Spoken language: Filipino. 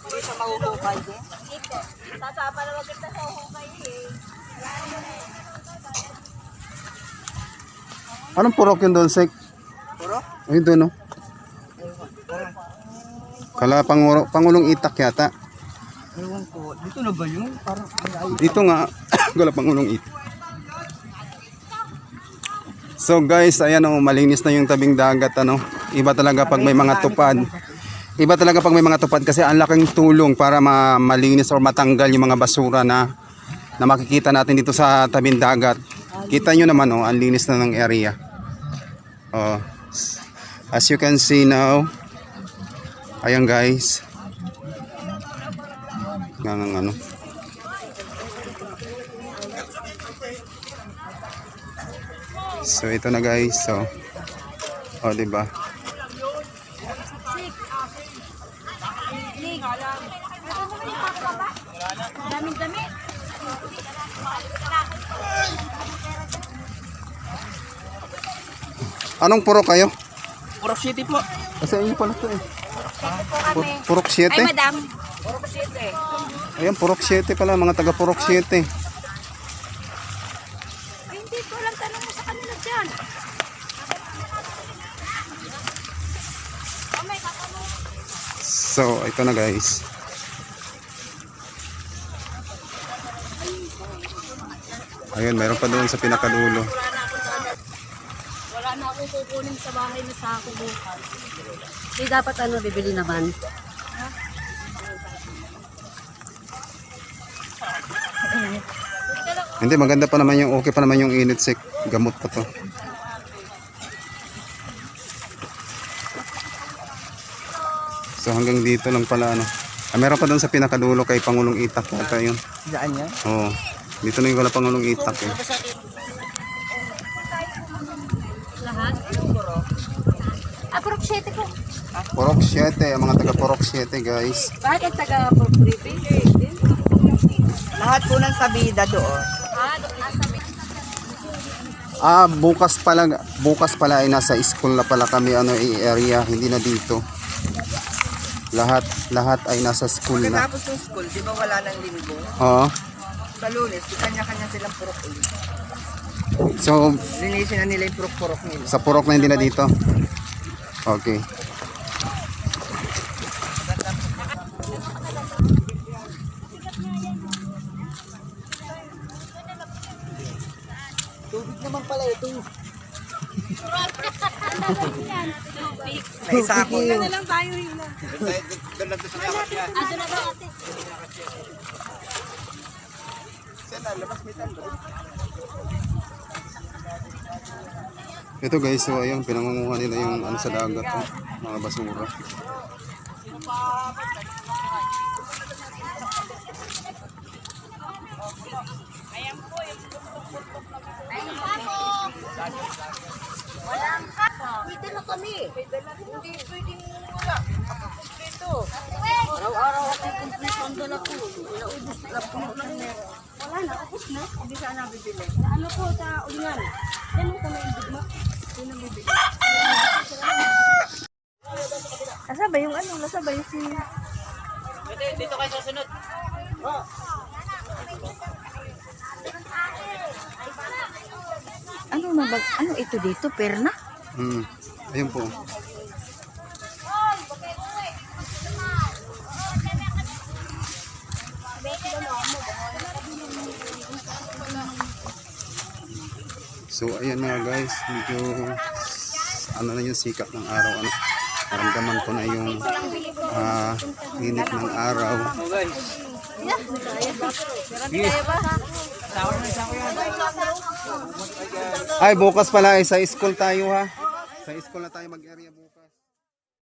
Hindi siya mahuhukay din. Sasama naman kita sa hukay eh. Anong purok yun doon, Sek? Puro? Ayun doon, no? Kala Pangulong Itak yata. Ewan ko. Dito na ba yun? Parang Dito nga, kala Pangulong Itak. So guys, ayan oh, malinis na yung tabing dagat, ano. Iba talaga pag may mga tupad. Iba talaga pag may mga tupad kasi ang laking tulong para malinis or matanggal yung mga basura na makikita natin dito sa tabing dagat. Kita nyo naman oh, ang linis na ng area. Oh, as you can see now, ayan guys. Ano. So ito na guys. So, oh, diba? Daming damit. Anong purok kayo? Puro city po. Kasi inyo pala to eh. Po kami. Purok 7? Ay, madam. Puro kusyete. Ayan, Purok 7 pala. Mga taga Purok 7. Ay, hindi ko lang tanong mo sa kanila dyan. So, ito na guys. Ayun, meron pa doon sa pinakadulo. Wala na akong kukunin sa bahay na sako bukas. Hindi dapat ano, bibili naman. Hindi, maganda pa naman yung, okay pa naman yung init, Sek. Gamot pa to. So hanggang dito lang pala ano. Meron pa doon sa pinakadulo kay Pangulong Itak yata yun. Saan yan? Oo. Dito na yung wala Pangulong Itak eh. Lahat? Puro kusyete po. Purok 7, ang mga taga Purok 7 guys. Bakit ang taga-puro din? Lahat po ng sabida doon. Bukas pala ay nasa school na pala kami ano area, hindi na dito. Lahat ay nasa school na. Pagkatapos ng school, di ba wala ng linggo? Oo. Sa Lunes, kanya-kanya silang purok ulit. So Linisin na nila yung purok-purok nila. sa Purok na hindi na dito. Okay. Tubig naman pala ito. May isa ako. Ano lang tayo yun lang. Ano na ba ate? Ito guys, so ayun, pinangunguha nila yung ano sa dagat, oh, mga basura. Walang kapo. Pwede na kami. Hindi pwedeng wala. Dito. Araw-araw ako complete ang dala ko. Inaubos na po lang meron. Wala na, ubos na. Hindi ka na bibili. Ano po sa ulingan? Yan mo kami yung bigma. Yun ang bibili. Nasa ba yung ano? Nasa ba yung si... Dito kayo sa sunod. Ano na ba? Ano ito dito? Perna? Ayun po. So ayan mga guys, medyo ano na yung sikat ng araw, ano. Naramdaman ko na yung init ng araw. Ay bukas pala ay sa school tayo ha. Sa school na tayo mag-area bukas.